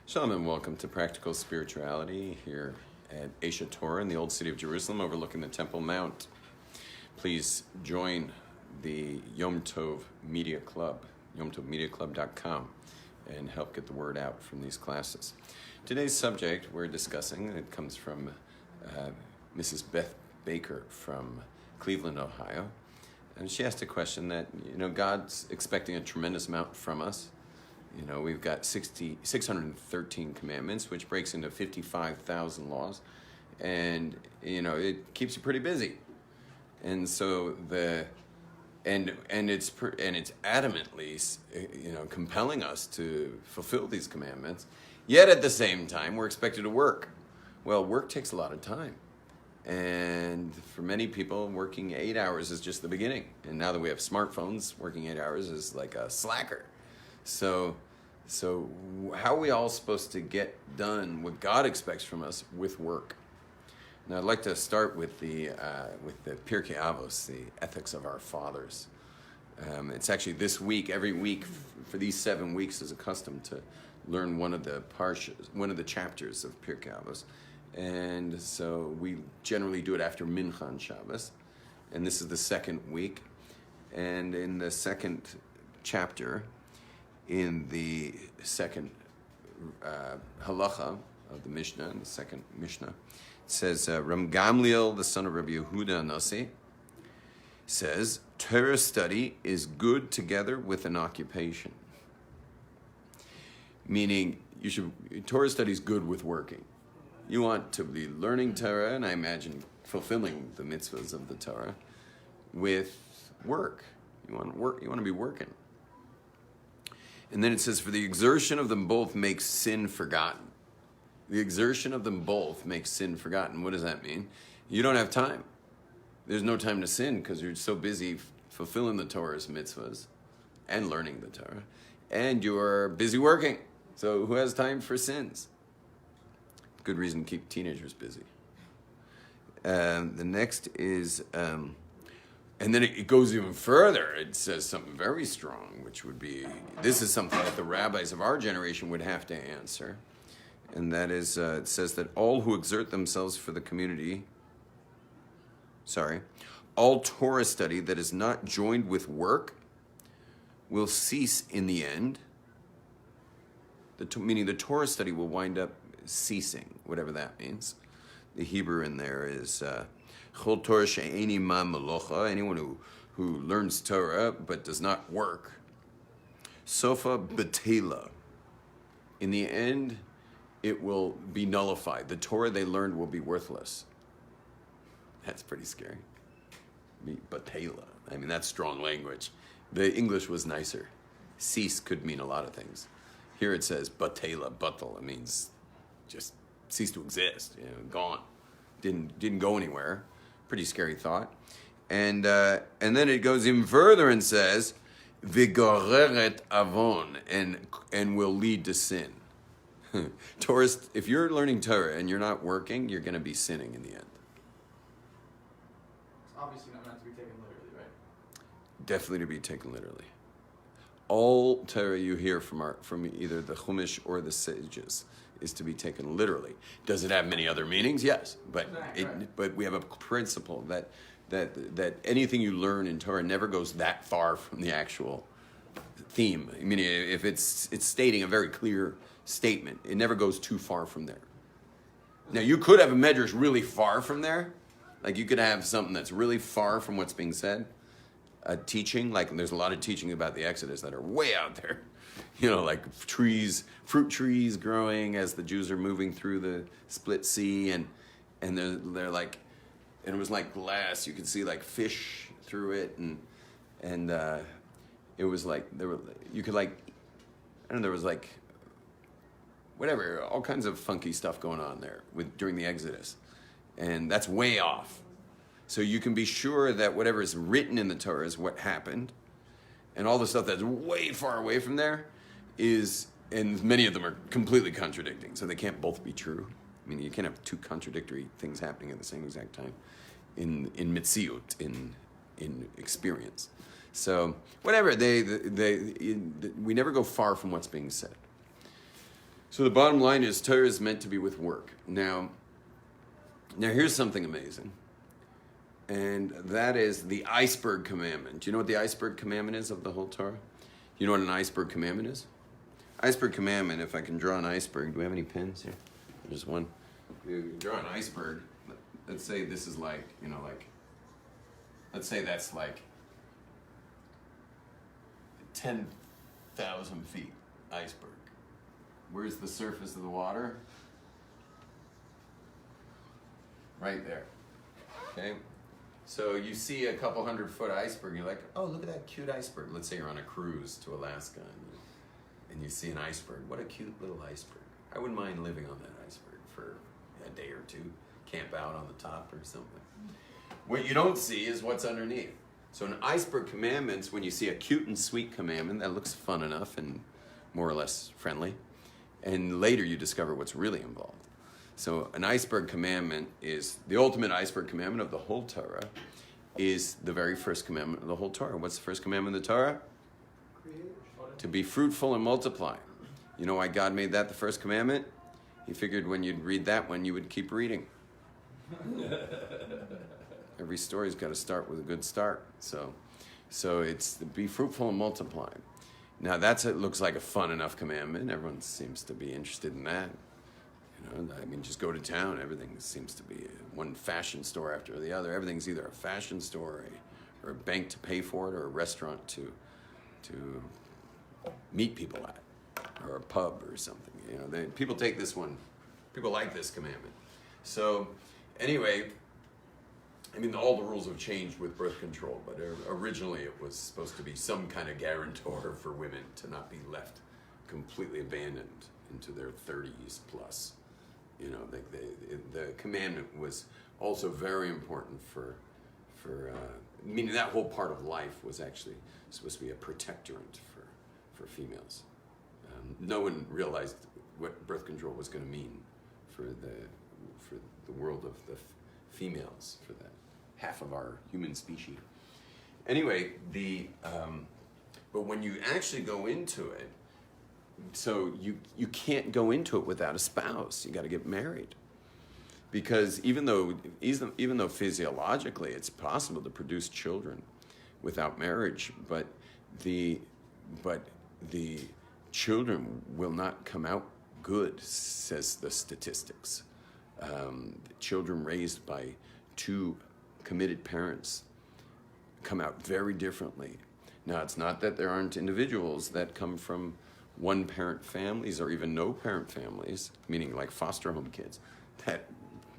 Shalom and welcome to Practical Spirituality here at Asia Torah in the Old City of Jerusalem overlooking the Temple Mount. Please join the Yom Tov Media Club, yomtovmediaclub.com, and help get the word out from these classes. Today's subject we're discussing, it comes from Mrs. Beth Baker from Cleveland, Ohio. And she asked a question that, God's expecting a tremendous amount from us. We've got 613 commandments, which breaks into 55,000 laws, and it keeps you pretty busy. And so it's adamantly compelling us to fulfill these commandments. Yet at the same time, we're expected to work. Well, work takes a lot of time, and for many people, working 8 hours is just the beginning. And now that we have smartphones, working 8 hours is like a slacker. So how are we all supposed to get done what God expects from us with work? Now, I'd like to start with the Pirkei Avos, the ethics of our fathers. It's actually this week, every week for these 7 weeks is accustomed to learn one of the chapters of Pirkei Avos. And so we generally do it after Mincha on Shabbos. And this is the second week. And in the second chapter, in the second halacha of the Mishnah, in the second Mishnah, it says, Ram Gamliel, the son of Rabbi Yehuda Nasi, says, Torah study is good together with an occupation. Meaning, Torah study is good with working. You want to be learning Torah, and I imagine fulfilling the mitzvahs of the Torah, with work. You want to be working. And then it says, for the exertion of them both makes sin forgotten. The exertion of them both makes sin forgotten. What does that mean? You don't have time. There's no time to sin because you're so busy fulfilling the Torah's mitzvahs and learning the Torah. And you're busy working. So who has time for sins? Good reason to keep teenagers busy. The next is... And then it goes even further. It says something very strong, which would be, this is something that the rabbis of our generation would have to answer. And that is, it says that all who exert themselves for the community, all Torah study that is not joined with work will cease in the end. Meaning the Torah study will wind up ceasing, whatever that means. The Hebrew in there is... anyone who learns Torah but does not work. Sofa betela. In the end, it will be nullified. The Torah they learned will be worthless. That's pretty scary. Betela. I mean, that's strong language. The English was nicer. Cease could mean a lot of things. Here it says betela, batel. It means just cease to exist. Gone. Didn't go anywhere. Pretty scary thought. And then it goes even further and says, Vigoreret avon, and will lead to sin. Torah, if you're learning Torah and you're not working, you're going to be sinning in the end. It's obviously not meant to be taken literally, right? Definitely to be taken literally. All Torah you hear from either the Chumash or the sages is to be taken literally. Does it have many other meanings? Yes, but but we have a principle that anything you learn in Torah never goes that far from the actual theme. I mean, if it's stating a very clear statement, it never goes too far from there. Now, you could have a medrash really far from there, like you could have something that's really far from what's being said. A teaching, like there's a lot of teaching about the Exodus that are way out there. Like fruit trees growing as the Jews are moving through the split sea, and they're like, and it was like glass. You could see like fish through it, and it was like there was like whatever, all kinds of funky stuff going on there during the Exodus, and that's way off. So you can be sure that whatever is written in the Torah is what happened, and all the stuff that's way far away from there is, and many of them are completely contradicting, so they can't both be true. I mean, you can't have two contradictory things happening at the same exact time in mitziut, in experience. So whatever, we never go far from what's being said. So the bottom line is Torah is meant to be with work. Now here's something amazing. And that is the Iceberg Commandment. Do you know what the Iceberg Commandment is of the whole Torah? You know what an Iceberg Commandment is? Iceberg Commandment, if I can draw an iceberg. Do we have any pens here? There's one. You draw an iceberg. Let's say this is like, let's say that's like 10,000 feet iceberg. Where's the surface of the water? Right there. Okay? So you see a couple 100-foot iceberg, you're like, oh, look at that cute iceberg. Let's say you're on a cruise to Alaska and you see an iceberg. What a cute little iceberg. I wouldn't mind living on that iceberg for a day or two, camp out on the top or something. What you don't see is what's underneath. So in Iceberg Commandments, when you see a cute and sweet commandment that looks fun enough and more or less friendly, and later you discover what's really involved. So an Iceberg Commandment is the ultimate Iceberg Commandment of the whole Torah, is the very first commandment of the whole Torah. What's the first commandment of the Torah? To be fruitful and multiply. You know why God made that the first commandment? He figured when you'd read that one, you would keep reading. Every story's got to start with a good start. So it's to be fruitful and multiply. Now it looks like a fun enough commandment. Everyone seems to be interested in that. Just go to town. Everything seems to be one fashion store after the other. Everything's either a fashion store or a bank to pay for it or a restaurant to meet people at or a pub or something. People take this one. People like this commandment. So anyway, all the rules have changed with birth control, but originally it was supposed to be some kind of guarantor for women to not be left completely abandoned into their 30s plus. The commandment was also very important for meaning that whole part of life was actually supposed to be a protectorant for females. No one realized what birth control was going to mean for the world of the females, for that half of our human species. Anyway, but when you actually go into it, so you can't go into it without a spouse. You got to get married, because even though physiologically it's possible to produce children without marriage, but the children will not come out good, says the statistics. Children raised by two committed parents come out very differently. Now, it's not that there aren't individuals that come from one-parent families or even no-parent families, meaning like foster home kids, that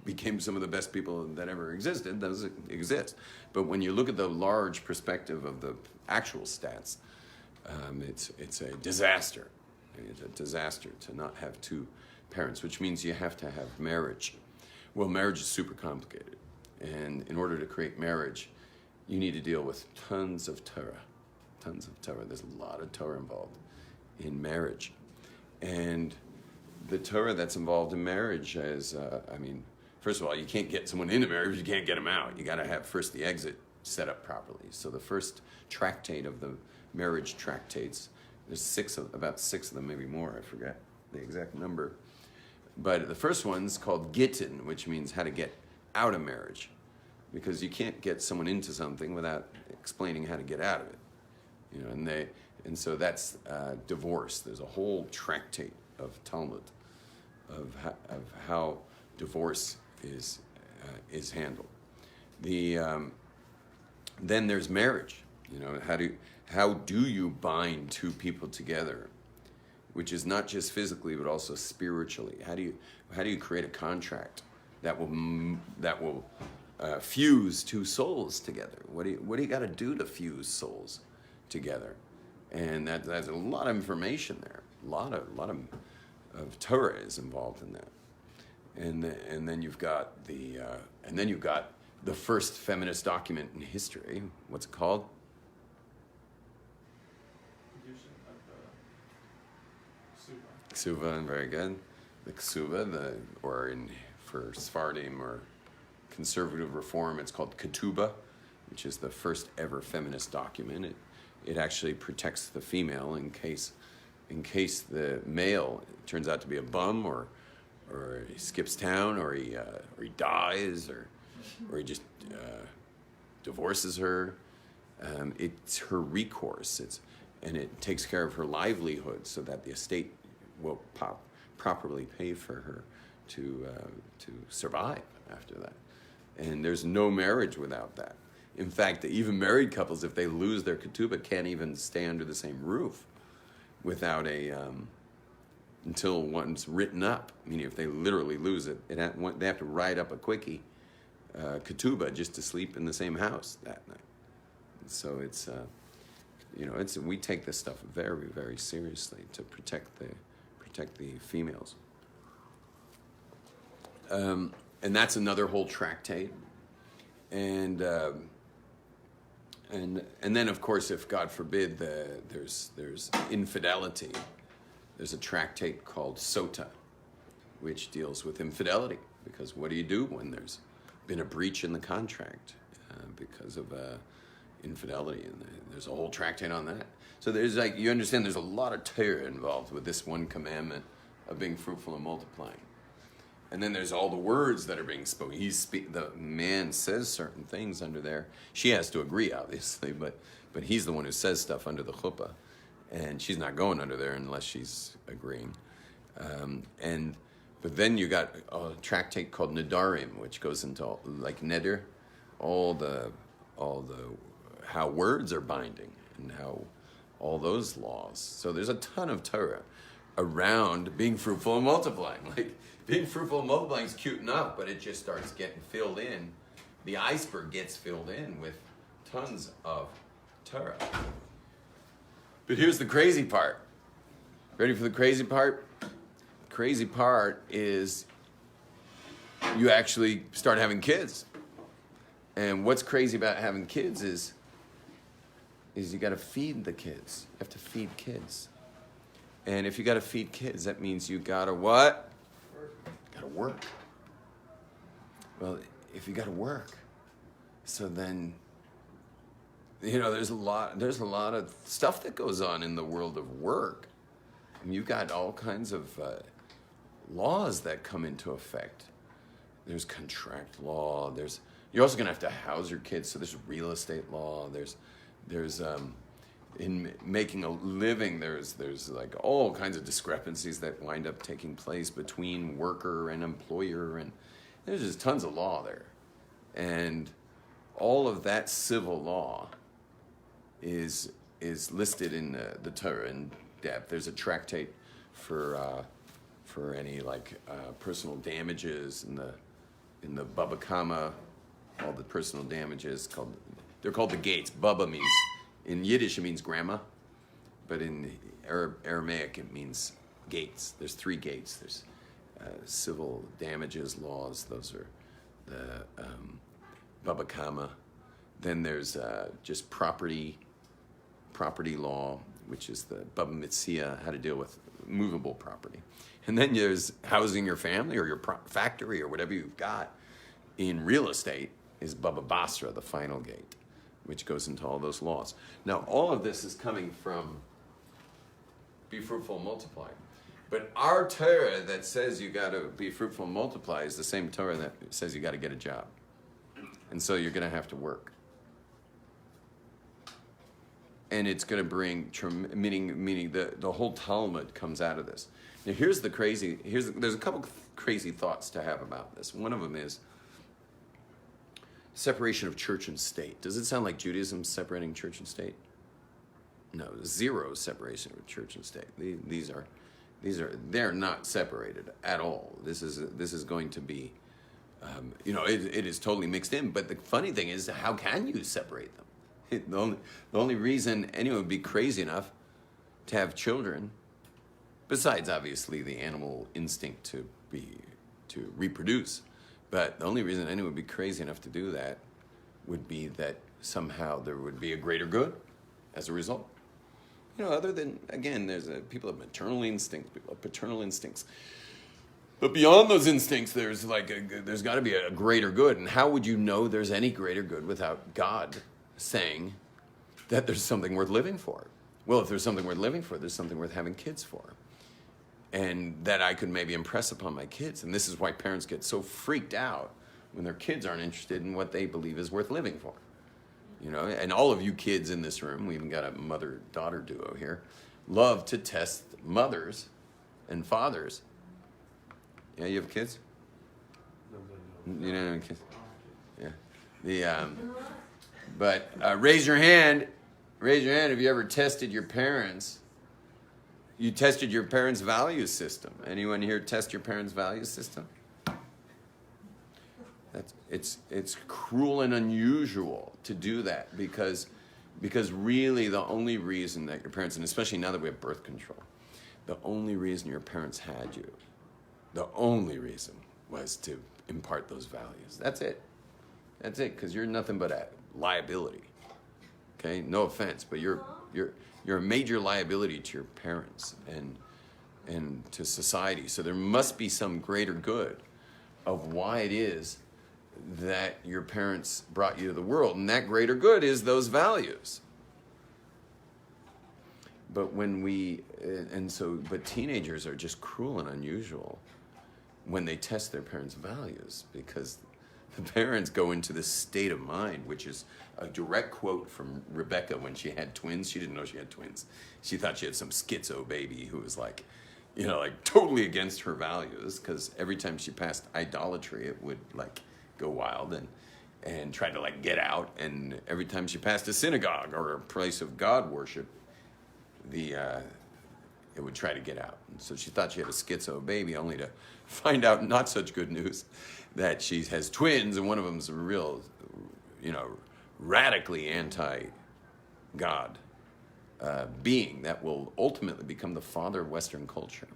became some of the best people that ever existed. Those exist. But when you look at the large perspective of the actual stats, it's a disaster. It's a disaster to not have two parents, which means you have to have marriage. Well, marriage is super complicated. And in order to create marriage, you need to deal with tons of Torah. Tons of Torah. There's a lot of Torah involved in marriage. And the Torah that's involved in marriage is, first of all, you can't get someone into marriage, you can't get them out. You got to have first the exit set up properly. So the first tractate of the marriage tractates, there's about six of them, maybe more, I forget the exact number. But the first one's called Gittin, which means how to get out of marriage. Because you can't get someone into something without explaining how to get out of it. And so that's divorce. There's a whole tractate of Talmud of how divorce is handled. Then there's marriage. How do you bind two people together, which is not just physically but also spiritually? How do you create a contract that will fuse two souls together? What do you got to do to fuse souls together? And that's a lot of information there. A lot of Torah is involved in that. And then you've got the first feminist document in history. What's it called? Ksuva, very good. The Ksuva, for Sephardim or conservative reform, it's called Ketubah, which is the first ever feminist document. It actually protects the female in case in case the male turns out to be a bum, or he skips town, or he dies, or he just divorces her. It's her recourse. And it takes care of her livelihood so that the estate will properly pay for her to survive after that. And there's no marriage without that. In fact, even married couples, if they lose their ketubah, can't even stay under the same roof without until one's written up. Meaning, if they literally lose it, they have to write up a quickie, ketubah, just to sleep in the same house that night. So we take this stuff very, very seriously to protect the females. And that's another whole tractate. And then, of course, if God forbid there's infidelity, there's a tractate called Sota, which deals with infidelity. Because what do you do when there's been a breach in the contract because of infidelity? And there's a whole tractate on that. So you understand, there's a lot of Torah involved with this one commandment of being fruitful and multiplying. And then there's all the words that are being spoken. The man says certain things under there. She has to agree, obviously, but he's the one who says stuff under the chuppah, and she's not going under there unless she's agreeing. But then you got a tractate called Nedarim, which goes into like neder, all the how words are binding and how all those laws. So there's a ton of Torah around being fruitful and multiplying. Like, being fruitful and multiplying is cute enough, but it just starts getting filled in. The iceberg gets filled in with tons of Torah. But here's the crazy part. Ready for the crazy part? The crazy part is you actually start having kids. And what's crazy about having kids is you got to feed the kids. You have to feed kids. And if you got to feed kids, that means you got to what? Got to work. Well, if you got to work, so then, there's a lot of stuff that goes on in the world of work. And you've got all kinds of laws that come into effect. There's contract law. You're also going to have to house your kids. So there's real estate law. There's in making a living, there's like all kinds of discrepancies that wind up taking place between worker and employer, and there's just tons of law there. And all of that civil law is listed in the Torah in depth. There's a tractate for any personal damages in the Baba Kama, all the personal damages they're called the gates. Baba means, in Yiddish it means grandma, but in Aramaic it means gates. There's 3 gates. There's civil damages laws. Those are the Baba Kama. Then there's just property law, which is the Baba Mitzia, how to deal with movable property. And then there's housing your family or your factory or whatever you've got in real estate is Baba Basra, the final gate, which goes into all those laws. Now, all of this is coming from be fruitful and multiply. But our Torah that says you got to be fruitful and multiply is the same Torah that says you got to get a job. And so you're going to have to work. And it's going to bring, meaning the whole Talmud comes out of this. Now there's a couple crazy thoughts to have about this. One of them is separation of church and state. Does it sound like Judaism separating church and state? No, 0 separation of church and state. They're not separated at all. This is going to be, it is totally mixed in. But the funny thing is, how can you separate them? The only reason anyone would be crazy enough to have children, besides obviously the animal instinct to reproduce, but the only reason anyone would be crazy enough to do that would be that somehow there would be a greater good as a result. Other than, again, people have maternal instincts, people have paternal instincts. But beyond those instincts, there's got to be a greater good. And how would you know there's any greater good without God saying that there's something worth living for? Well, if there's something worth living for, there's something worth having kids for. And that I could maybe impress upon my kids. And this is why parents get so freaked out when their kids aren't interested in what they believe is worth living for. You know, and all of you kids in this room, we even got a mother-daughter duo here, love to test mothers and fathers. Yeah, you have kids? No. You don't have kids? Yeah. But raise your hand. Raise your hand if you ever tested your parents. You tested your parents' value system. Anyone here test your parents' value system? It's cruel and unusual to do that because really the only reason that your parents, and especially now that we have birth control, the only reason your parents had you, the only reason was to impart those values. That's it. That's it, because you're nothing but a liability. Okay, no offense, but you're a major liability to your parents and to society. So there must be some greater good of why it is that your parents brought you to the world, and that greater good is those values. But but teenagers are just cruel and unusual when they test their parents' values, because the parents go into this state of mind, which is a direct quote from Rebecca when she had twins. She didn't know she had twins. She thought she had some schizo baby who was like totally against her values, because every time she passed idolatry, it would go wild and try to get out. And every time she passed a synagogue or a place of God worship, it would try to get out. And so she thought she had a schizo baby, only to find out not such good news, that she has twins, and one of them's a real, radically anti-God being that will ultimately become the father of Western culture,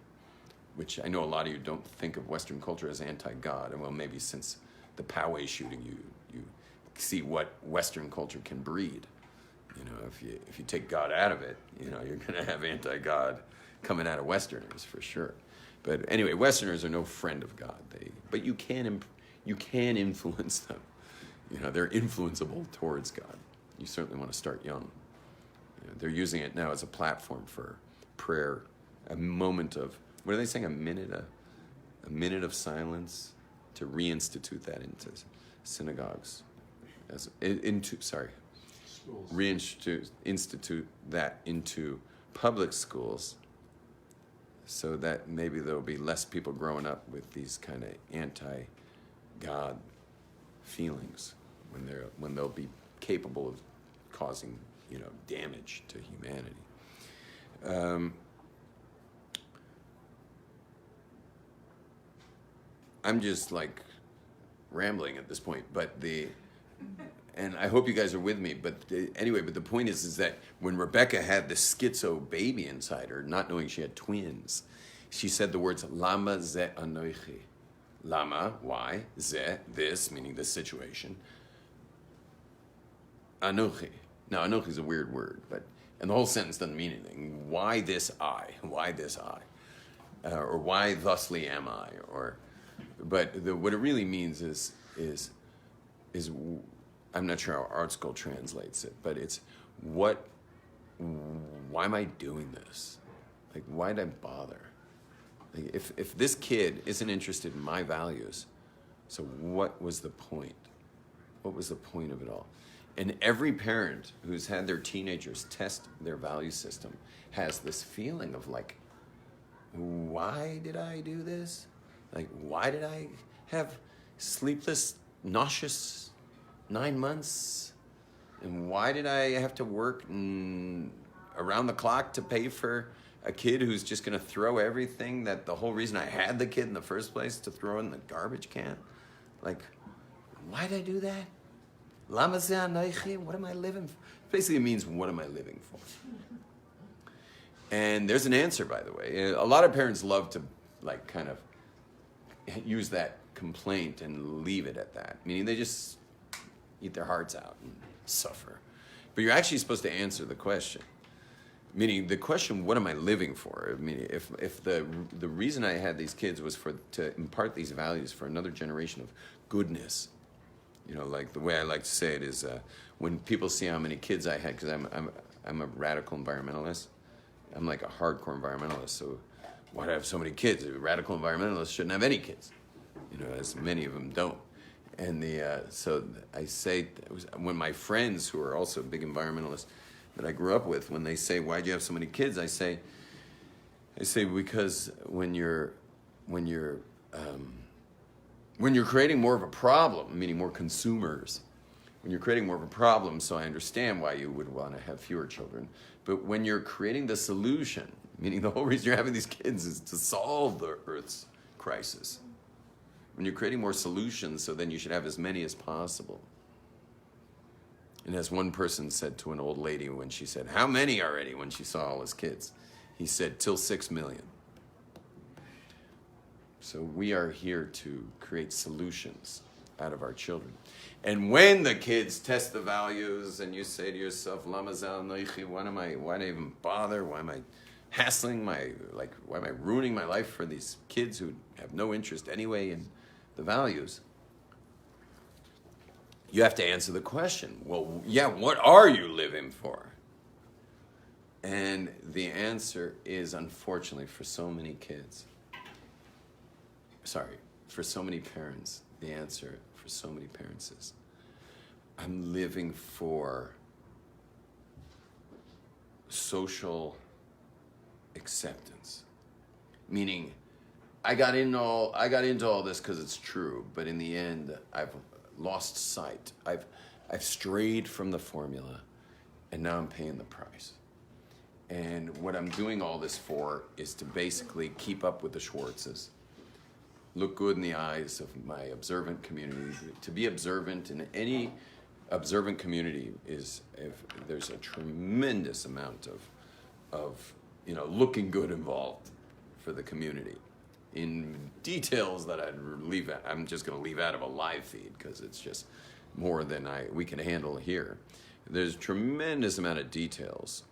which I know a lot of you don't think of Western culture as anti-God. And well, maybe since the Poway shooting, you see what Western culture can breed. If you take God out of it, you're going to have anti-God coming out of Westerners for sure. But anyway, Westerners are no friend of God. But you can influence them. They're influenceable towards God. You certainly want to start young. They're using it now as a platform for prayer, a moment of, what are they saying? A minute of silence to reinstitute that into synagogues, institute that into public schools, so that maybe there'll be less people growing up with these kind of anti-God feelings when they'll be capable of causing damage to humanity. I'm just rambling at this point, and I hope you guys are with me, but anyway, but the point is that when Rebecca had the schizo baby inside her, not knowing she had twins, she said the words, Lama ze anoichi. Lama, why? Ze, this, meaning this situation. Anochi. Now, anochi is a weird word, and the whole sentence doesn't mean anything. Why this I? Why this I? Or why thusly am I? But what it really means is I'm not sure how Art School translates it, but it's why am I doing this? Why did I bother? If this kid isn't interested in my values, so what was the point? What was the point of it all? And every parent who's had their teenagers test their value system has this feeling of why did I do this? Why did I have sleepless, nauseous 9 months? And why did I have to work around the clock to pay for a kid who's just going to throw everything that the whole reason I had the kid in the first place to throw in the garbage can? Why did I do that? Lama ze anoichi? What am I living for? Basically, it means, what am I living for? And there's an answer, by the way. A lot of parents love to kind of use that complaint and leave it at that, meaning they just eat their hearts out and suffer. But you're actually supposed to answer the question, meaning the question, what am I living for? I mean, if the reason I had these kids was to impart these values for another generation of goodness, the way I like to say it is when people see how many kids I had, because I'm a radical environmentalist. I'm like a hardcore environmentalist. So why do I have so many kids? A radical environmentalist shouldn't have any kids, as many of them don't. And so I say, when my friends who are also big environmentalists that I grew up with, when they say, why'd you have so many kids? I say because when you're creating more of a problem, meaning more consumers, when you're creating more of a problem, so I understand why you would want to have fewer children. But when you're creating the solution, meaning the whole reason you're having these kids is to solve the Earth's crisis. When you're creating more solutions, so then you should have as many as possible. And as one person said to an old lady when she said, how many already, when she saw all his kids? He said, till 6 million. So we are here to create solutions out of our children. And when the kids test the values and you say to yourself, why do I even bother? Why am I hassling why am I ruining my life for these kids who have no interest anyway in the values? You have to answer the question, well, yeah, what are you living for? And the answer is, unfortunately, for so many parents, the answer for so many parents is, I'm living for social acceptance. Meaning, I got into all this because it's true, but in the end, I've lost sight. I've strayed from the formula, and now I'm paying the price. And what I'm doing all this for is to basically keep up with the Schwartzes, look good in the eyes of my observant community. To be observant in any observant community is, if there's a tremendous amount of looking good involved for the community in details that I'm just going to leave out of a live feed because it's just more than we can handle here. There's a tremendous amount of details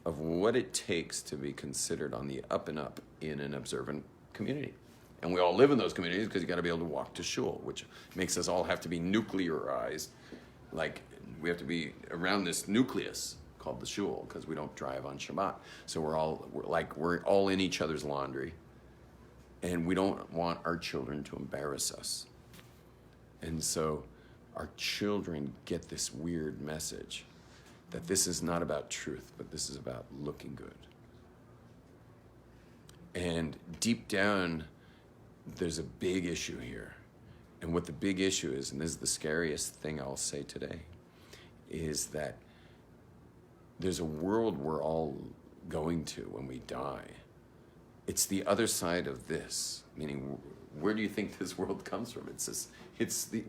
of what it takes to be considered on the up and up in an observant community. And we all live in those communities because you got to be able to walk to shul, which makes us all have to be nuclearized. Like we have to be around this nucleus called the shul because we don't drive on Shabbat. So we're all in each other's laundry, and we don't want our children to embarrass us. And so our children get this weird message that this is not about truth, but this is about looking good. And deep down, there's a big issue here. And what the big issue is, and this is the scariest thing I'll say today, is that there's a world we're all going to when we die. It's the other side of this, meaning where do you think this world comes from?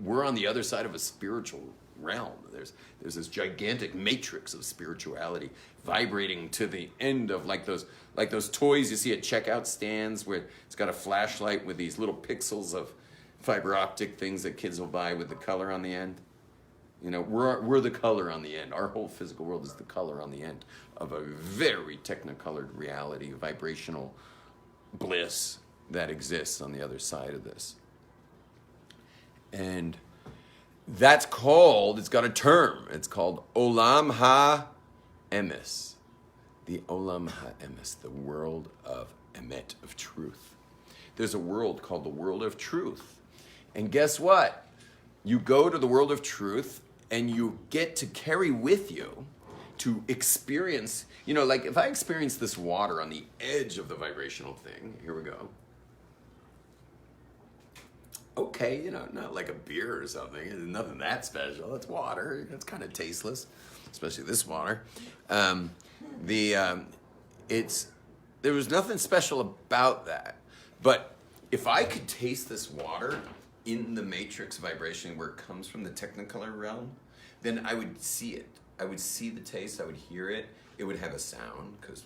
We're on the other side of a spiritual realm. There's this gigantic matrix of spirituality vibrating to the end of like those toys you see at checkout stands where it's got a flashlight with these little pixels of fiber optic things that kids will buy with the color on the end. We're the color on the end. Our whole physical world is the color on the end of a very technicolored reality, vibrational bliss that exists on the other side of this. And it's got a term. It's called Olom Ha Emes. The Olom Ha Emes, the world of emet, of truth. There's a world called the world of truth. And guess what? You go to the world of truth and you get to carry with you to experience, like if I experience this water on the edge of the vibrational thing, here we go. Okay, not like a beer or something. It's nothing that special. It's water. It's kind of tasteless, especially this water. There was nothing special about that. But if I could taste this water in the matrix vibration where it comes from the technicolor realm, then I would see it. I would see the taste. I would hear it. It would have a sound because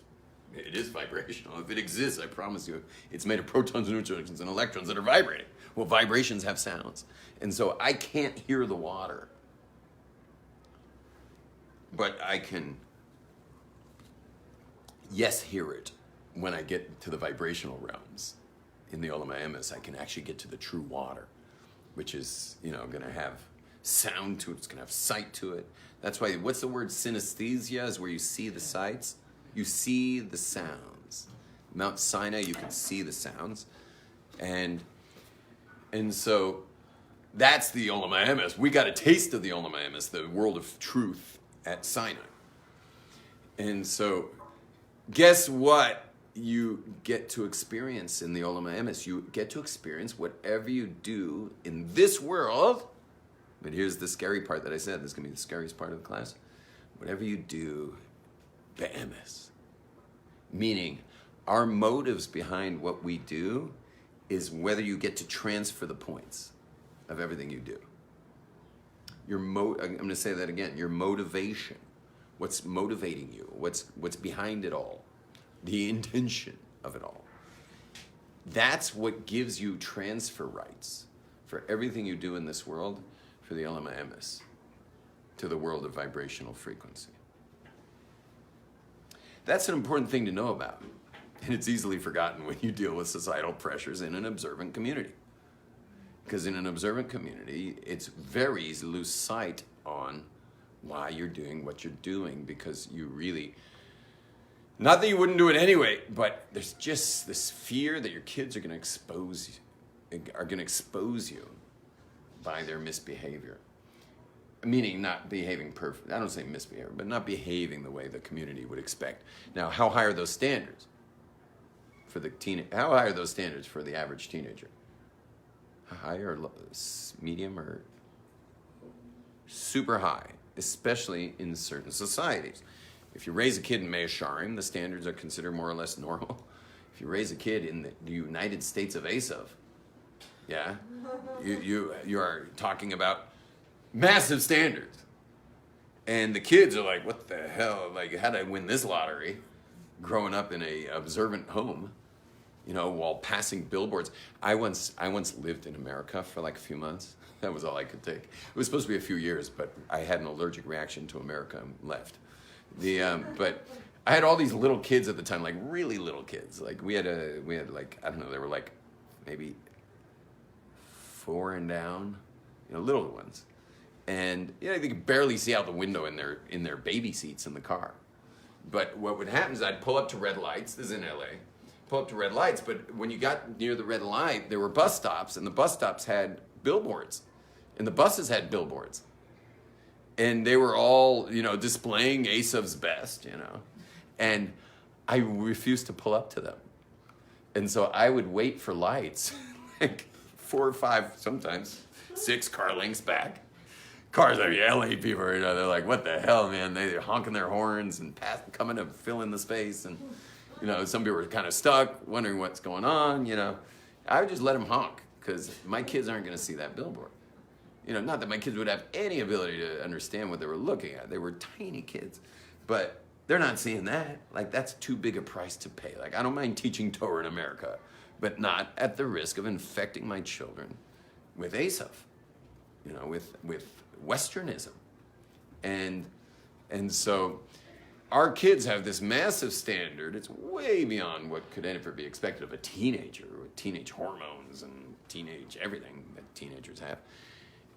it is vibrational. If it exists, I promise you, it's made of protons, neutrons, and electrons that are vibrating. Well, vibrations have sounds. And so I can't hear the water. But I can, hear it when I get to the vibrational realms. In the Olom Ha I can actually get to the true water, which is, going to have sound to it. It's going to have sight to it. That's why, what's the word synesthesia? Is where you see the sights. You see the sounds. Mount Sinai, you can see the sounds. And so that's the Olom Ha. We got a taste of the Olom Ha, the world of truth at Sinai. And so guess what you get to experience in the Olom Ha? You get to experience whatever you do in this world. But here's the scary part that I said. This is going to be the scariest part of the class. Whatever you do, be'emes. Meaning, our motives behind what we do is whether you get to transfer the points of everything you do. I'm going to say that again. Your motivation. What's motivating you? What's behind it all? The intention of it all. That's what gives you transfer rights for everything you do in this world, for the Olom Ha, to the world of vibrational frequency. That's an important thing to know about. And it's easily forgotten when you deal with societal pressures in an observant community. Because in an observant community, it's very easy to lose sight on why you're doing what you're doing, because you really, not that you wouldn't do it anyway, but there's just this fear that your kids are going to expose you by their misbehavior. Meaning not behaving perfect. I don't say misbehavior, but not behaving the way the community would expect. Now, how high are those standards for the How high are those standards for the average teenager? High or medium or super high, especially in certain societies. If you raise a kid in Mea Shearim, the standards are considered more or less normal. If you raise a kid in the United States of Esav, yeah, you are talking about massive standards. And the kids are like, what the hell? Like, how did I win this lottery? Growing up in a observant home, while passing billboards. I once lived in America for like a few months. That was all I could take. It was supposed to be a few years, but I had an allergic reaction to America and left. But I had all these little kids at the time, like really little kids. Like we had like, I don't know, they were like maybe 4 and down, little ones. And they could barely see out the window in their baby seats in the car. But what would happen is I'd pull up to red lights. This is in LA. Pull up to red lights, but when you got near the red light, there were bus stops, and the bus stops had billboards, and the buses had billboards, and they were all displaying Asav's best, and I refused to pull up to them, and so I would wait for lights, like 4 or 5, sometimes 6 car lengths back. Cars are LA people, they're like, what the hell, man? They're honking their horns and coming to fill in the space, and some people were kind of stuck, wondering what's going on, I would just let them honk, because my kids aren't going to see that billboard. Not that my kids would have any ability to understand what they were looking at. They were tiny kids, but they're not seeing that. Like, that's too big a price to pay. Like, I don't mind teaching Torah in America, but not at the risk of infecting my children with Esav, with Westernism. And so our kids have this massive standard. It's way beyond what could ever be expected of a teenager with teenage hormones and teenage everything that teenagers have.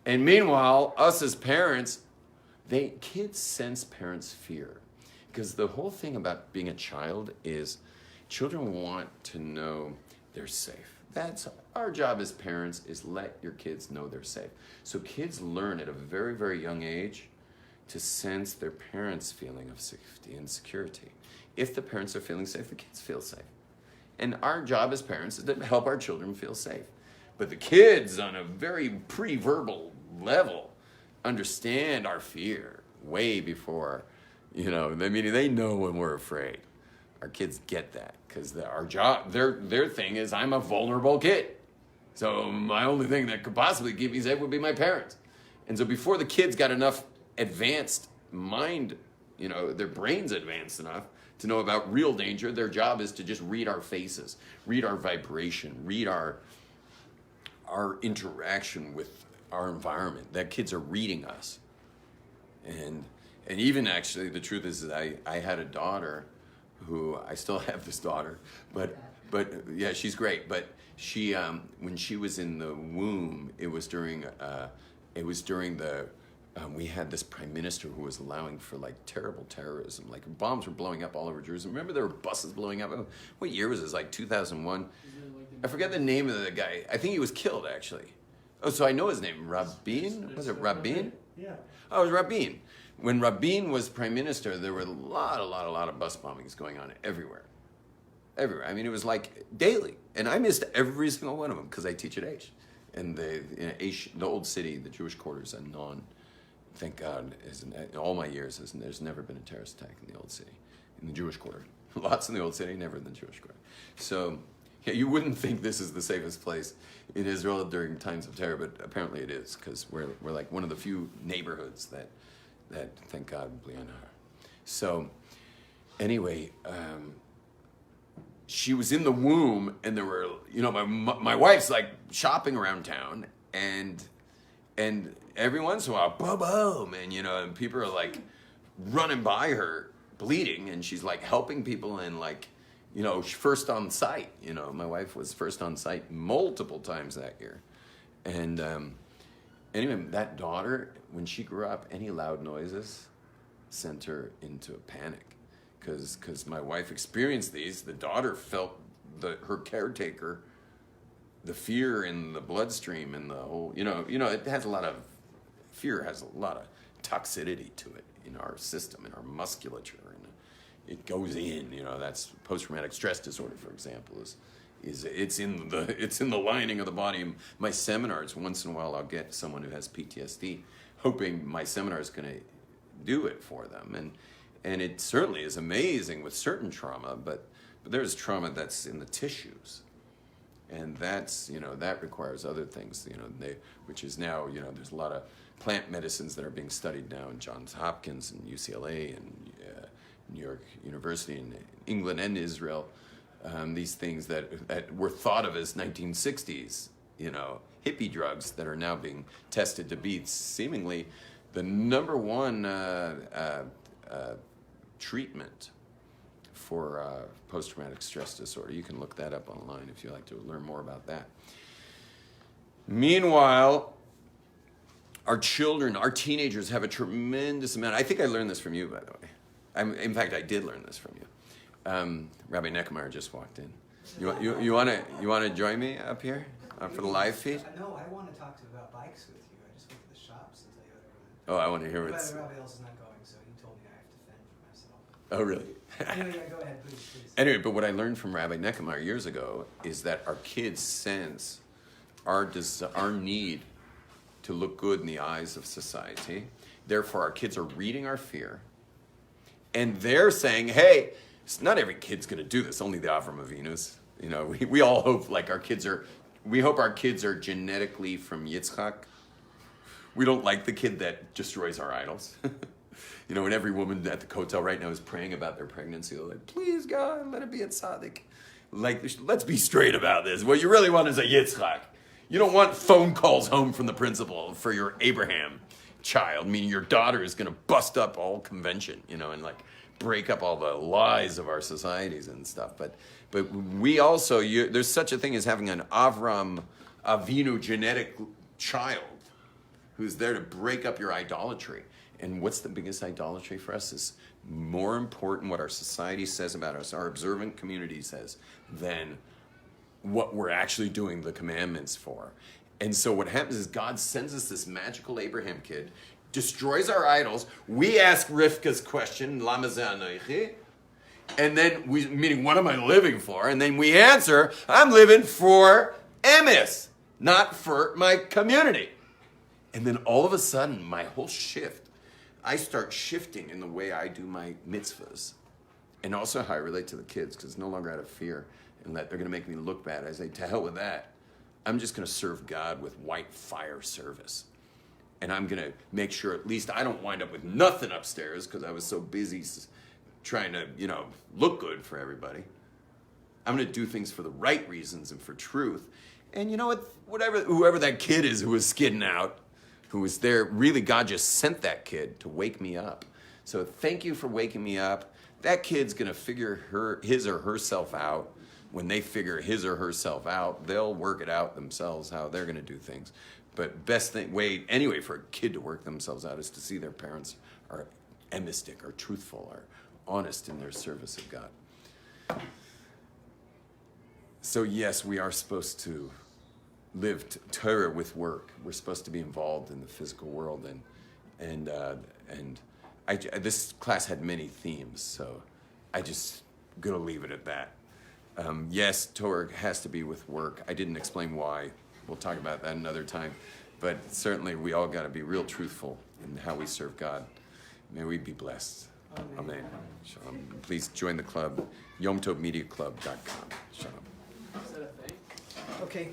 And meanwhile, us as parents, kids sense parents' fear. Because the whole thing about being a child is children want to know they're safe. That's our job as parents, is let your kids know they're safe. So kids learn at a very, very young age to sense their parents' feeling of safety and security. If the parents are feeling safe, the kids feel safe. And our job as parents is to help our children feel safe. But the kids, on a very pre-verbal level, understand our fear way before, meaning they know when we're afraid. Our kids get that, because our job, their thing is, I'm a vulnerable kid. So my only thing that could possibly keep me safe would be my parents. And so before the kids got enough advanced mind, their brains advanced enough to know about real danger, their job is to just read our faces, read our vibration, read our interaction with our environment. That kids are reading us. And even actually, the truth is I had a daughter who, I still have this daughter, but yeah, she's great. But she, when she was in the womb, it was during it was during the, we had this prime minister who was allowing for like terrible terrorism. Like bombs were blowing up all over Jerusalem. Remember there were buses blowing up? What year was this? Like 2001? I forget the name of the guy. I think he was killed actually. Oh, so I know his name. Rabin? Was it Rabin? Yeah. Oh, it was Rabin. When Rabin was prime minister, there were a lot of bus bombings going on everywhere. Everywhere. I mean, it was like daily. And I missed every single one of them because I teach at Aish. And the old city, the Jewish quarters, and thank God, in all my years, there's never been a terrorist attack in the old city, in the Jewish quarter. Lots in the old city, never in the Jewish quarter. So, yeah, you wouldn't think this is the safest place in Israel during times of terror, but apparently it is, because we're like one of the few neighborhoods that thank God, Olom Ha. So, anyway, she was in the womb, and there were, my wife's like shopping around town, and every once in a while, boom, and people are like running by her, bleeding, and she's like helping people, and like, first on site. My wife was first on site multiple times that year, and anyway, that daughter, when she grew up, any loud noises sent her into a panic. Because my wife experienced these, the daughter felt her caretaker, the fear in the bloodstream and the whole, it has fear has a lot of toxicity to it in our system, in our musculature, and it goes in, that's post-traumatic stress disorder, for example, it's in the lining of the body. In my seminars, once in a while I'll get someone who has PTSD, hoping my seminar is going to do it for them. And it certainly is amazing with certain trauma, but there's trauma that's in the tissues. And that's, that requires other things, which is now, there's a lot of plant medicines that are being studied now in Johns Hopkins and UCLA and New York University and England and Israel. These things that were thought of as 1960s, hippie drugs that are now being tested to be seemingly the number one treatment for post-traumatic stress disorder. You can look that up online if you'd like to learn more about that. Meanwhile, our children, our teenagers have a tremendous amount. I think I learned this from you, by the way. In fact, I did learn this from you. Rabbi Neckmeyer just walked in. You want to join me up here for the live feed? No, I want to talk about bikes with you. I just went to the shops and tell you whatever. Oh, I want to hear what's. Rabbi else is not going, so he told me I have to fend for myself. Oh, really? Anyway, yeah, go ahead, please. Anyway, but what I learned from Rabbi Neckmeyer years ago is that our kids sense our need to look good in the eyes of society. Therefore, our kids are reading our fear, and they're saying, "Hey, not every kid's going to do this. Only the Avram Avinus." We all hope like our kids are. We hope our kids are genetically from Yitzchak. We don't like the kid that destroys our idols. And every woman at the hotel right now is praying about their pregnancy. They're like, please, God, let it be a tzaddik. Like, let's be straight about this. What you really want is a Yitzchak. You don't want phone calls home from the principal for your Abraham child, meaning your daughter is going to bust up all convention, and like break up all the lies of our societies and stuff. But we also, there's such a thing as having an Avram Avinu genetic child who's there to break up your idolatry. And what's the biggest idolatry for us is more important what our society says about us, our observant community says, than what we're actually doing the commandments for. And so what happens is God sends us this magical Abraham kid, destroys our idols. We ask Rivka's question, Lama ze anochi? And then meaning, what am I living for? And then we answer, I'm living for emes, not for my community. And then all of a sudden, my whole shift, I start shifting in the way I do my mitzvahs. And also how I relate to the kids, because it's no longer out of fear and that they're going to make me look bad. I say, to hell with that. I'm just going to serve God with white fire service. And I'm going to make sure at least I don't wind up with nothing upstairs because I was so busy trying to, look good for everybody. I'm going to do things for the right reasons and for truth. And you know what? Whoever that kid is who was skidding out, who was there, really God just sent that kid to wake me up. So thank you for waking me up. That kid's going to figure his or herself out. When they figure his or herself out, they'll work it out themselves how they're going to do things. But best thing way anyway for a kid to work themselves out is to see their parents are emistic, are truthful, are honest in their service of God. So yes, we are supposed to live Torah with work. We're supposed to be involved in the physical world, and this class had many themes, so I just gonna leave it at that. Yes, Torah has to be with work. I didn't explain why. We'll talk about that another time. But certainly we all got to be real truthful in how we serve God. May we be blessed. Amen. Shalom. Please join the club, yomtovmediaclub.com. Shalom. Okay.